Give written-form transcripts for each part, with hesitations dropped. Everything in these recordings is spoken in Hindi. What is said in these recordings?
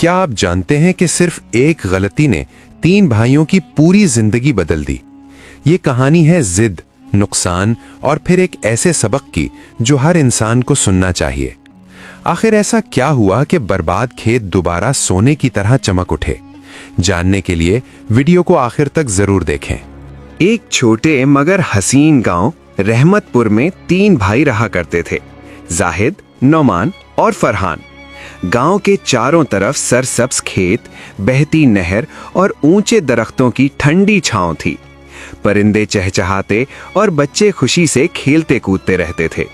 क्या आप जानते हैं कि सिर्फ एक गलती ने 3 भाइयों की पूरी जिंदगी बदल दी। ये कहानी है जिद, नुकसान और फिर एक ऐसे सबक की जो हर इंसान को सुनना चाहिए। आखिर ऐसा क्या हुआ कि बर्बाद खेत दोबारा सोने की तरह चमक उठे? जानने के लिए वीडियो को आखिर तक जरूर देखें। एक छोटे मगर हसीन गांव रहमतपुर में 3 भाई रहा करते थे, जाहिद, नौमान और फरहान। गांव के चारों तरफ सरसब्ज खेत, बहती नहर और ऊंचे दरख्तों की ठंडी छांव थी। परिंदे चहचहाते और बच्चे खुशी से खेलते कूदते रहते थे।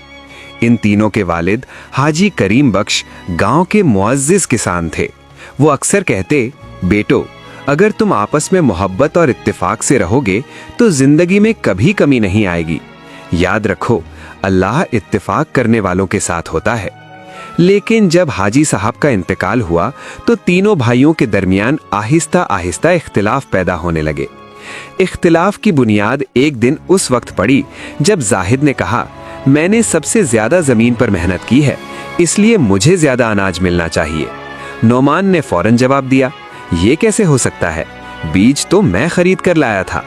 इन तीनों के वालिद हाजी करीम बख्श गांव के मुअज्जिज किसान थे। वो अक्सर कहते, बेटो, अगर तुम आपस में मोहब्बत और इत्तेफाक से रहोगे तो जिंदगी में कभी कमी नहीं आएगी। याद रखो, अल्लाह इत्तेफाक करने वालों के साथ होता है। लेकिन जब हाजी साहब का इंतकाल हुआ तो तीनों भाइयों के दरमियान आहिस्ता आहिस्ता इख्तिलाफ पैदा होने लगे। इख्तिलाफ की बुनियाद एक दिन उस वक्त पड़ी जब जाहिद ने कहा, मैंने सबसे ज्यादा जमीन पर मेहनत की है, इसलिए मुझे ज्यादा अनाज मिलना चाहिए। नौमान ने फौरन जवाब दिया, ये कैसे हो सकता है, बीज तो मैं खरीद कर लाया था।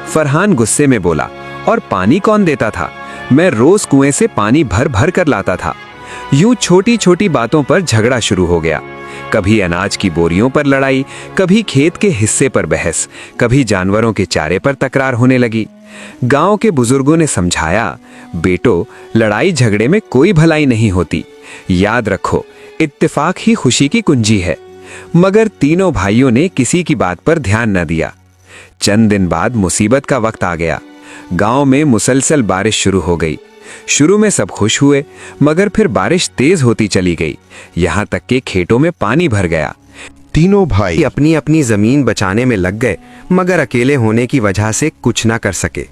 फरहान गुस्से में बोला, और पानी कौन देता था, मैं रोज कुएं से पानी भर भर कर लाता था। यूं छोटी छोटी बातों पर झगड़ा शुरू हो गया। कभी अनाज की बोरियों पर लड़ाई, कभी खेत के हिस्से पर बहस, कभी जानवरों के चारे पर तकरार होने लगी। गांव के बुजुर्गों ने समझाया, बेटो, लड़ाई झगड़े में कोई भलाई नहीं होती। याद रखो, इत्तेफाक ही खुशी की कुंजी है। मगर तीनों भाइयों ने किसी की बात पर ध्यान न दिया। चंद दिन बाद मुसीबत का वक्त आ गया। गांव में मुसलसल बारिश शुरू हो गई। शुरू में सब खुश हुए, मगर फिर बारिश तेज होती चली गई, यहाँ तक कि खेतों में पानी भर गया। तीनों भाई अपनी अपनी जमीन बचाने में लग गए, मगर अकेले होने की वजह से कुछ ना कर सके।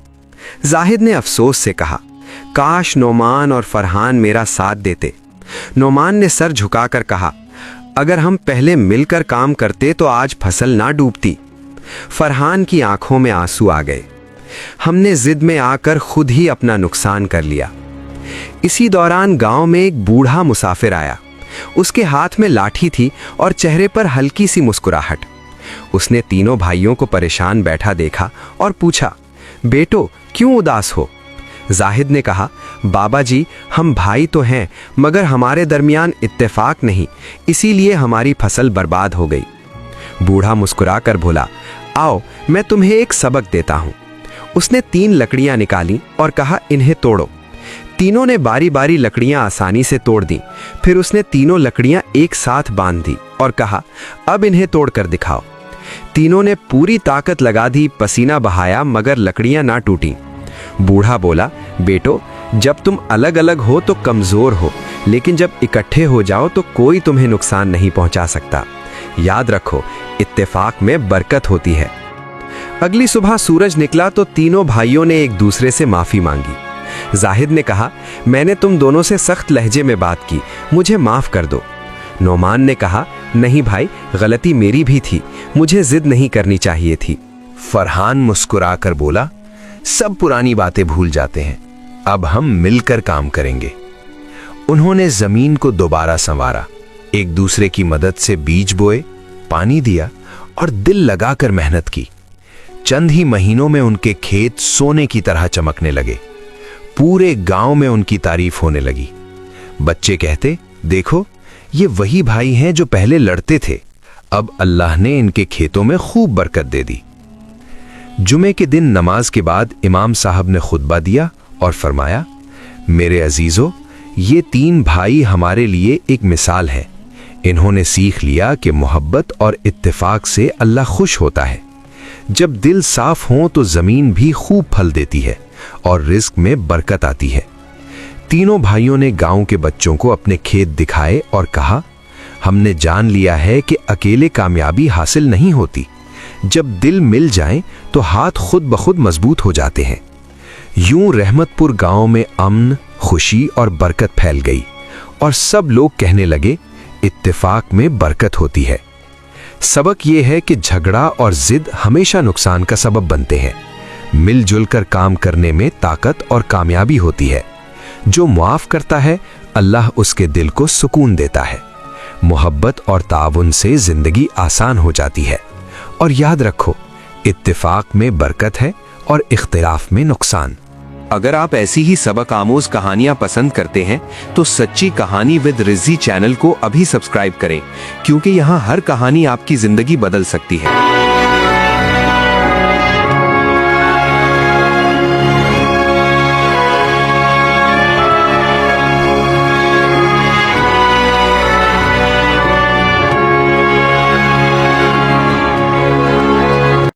जाहिद ने अफसोस से कहा, काश नौमान और फरहान मेरा साथ देते। नौमान ने सर झुकाकर कहा, अगर हम पहले मिलकर काम करते तो आज फसल ना डूबती। फरहान की आंखों में आंसू आ गए। हमने जिद में आकर खुद ही अपना नुकसान कर लिया। इसी दौरान गांव में एक बूढ़ा मुसाफिर आया। उसके हाथ में लाठी थी और चेहरे पर हल्की सी मुस्कुराहट। उसने तीनों भाइयों को परेशान बैठा देखा और पूछा, बेटो, क्यों उदास हो? जाहिद ने कहा, बाबा जी, हम भाई तो हैं, मगर हमारे दरमियान इत्तेफाक नहीं, इसीलिए हमारी फसल बर्बाद हो गई। बूढ़ा मुस्कुराकर बोला, आओ मैं तुम्हें एक सबक देता हूं। उसने 3 लकड़ियां निकाली और कहा, इन्हें तोड़ो। तीनों ने बारी बारी लकड़ियां आसानी से तोड़ दी। फिर उसने तीनों लकड़ियां एक साथ बांध दी और कहा, अब इन्हें तोड़कर दिखाओ। तीनों ने पूरी ताकत लगा दी, पसीना बहाया, मगर लकड़ियां ना टूटी। बूढ़ा बोला, बेटो, जब तुम अलग अलग हो तो कमजोर हो, लेकिन जब इकट्ठे हो जाओ तो कोई तुम्हें नुकसान नहीं पहुंचा सकता। याद रखो, इत्तेफाक में बरकत होती है। अगली सुबह सूरज निकला तो तीनों भाइयों ने एक दूसरे से माफी मांगी। जाहिद ने कहा, मैंने तुम दोनों से सख्त लहजे में बात की, मुझे माफ कर दो। नौमान ने कहा, नहीं भाई, गलती मेरी भी थी, मुझे जिद नहीं करनी चाहिए थी। फरहान मुस्कुराकर बोला, सब पुरानी बातें भूल जाते हैं, अब हम मिलकर काम करेंगे। उन्होंने जमीन को दोबारा संवारा, एक दूसरे की मदद से बीज बोए, पानी दिया और दिल लगाकर मेहनत की। चंद ही महीनों में उनके खेत सोने की तरह चमकने लगे। पूरे गांव में उनकी तारीफ होने लगी। बच्चे कहते, देखो, ये वही भाई हैं जो पहले लड़ते थे, अब अल्लाह ने इनके खेतों में खूब बरकत दे दी। जुमे के दिन नमाज के बाद इमाम साहब ने खुतबा दिया और फरमाया, मेरे अजीजों, ये 3 भाई हमारे लिए एक मिसाल है। इन्होंने सीख लिया कि मोहब्बत और इत्तेफाक से अल्लाह खुश होता है। जब दिल साफ हो तो जमीन भी खूब फल देती है और रिस्क में बरकत आती है। तीनों भाइयों ने गांव के बच्चों को अपने खेत दिखाए और कहा, हमने जान लिया है कि अकेले कामयाबी हासिल नहीं होती, जब दिल मिल जाएं तो हाथ खुद ब खुद मजबूत हो जाते हैं। यूं रहमतपुर गांव में अमन, खुशी और बरकत फैल गई और सब लोग कहने लगे, इत्तेफाक में बरकत होती है। सबक यह है कि झगड़ा और जिद हमेशा नुकसान का सबब बनते हैं। मिलजुल कर काम करने में ताकत और कामयाबी होती है। जो मुआफ करता है, अल्लाह उसके दिल को सुकून देता है। मोहब्बत और ताउन से जिंदगी आसान हो जाती है। और याद रखो, इत्तेफाक में बरकत है और इख्तिलाफ में नुकसान। अगर आप ऐसी ही सबक आमोज कहानियां पसंद करते हैं तो सच्ची कहानी विद रिज़ी चैनल को अभी सब्सक्राइब करें, क्योंकि यहाँ हर कहानी आपकी जिंदगी बदल सकती है।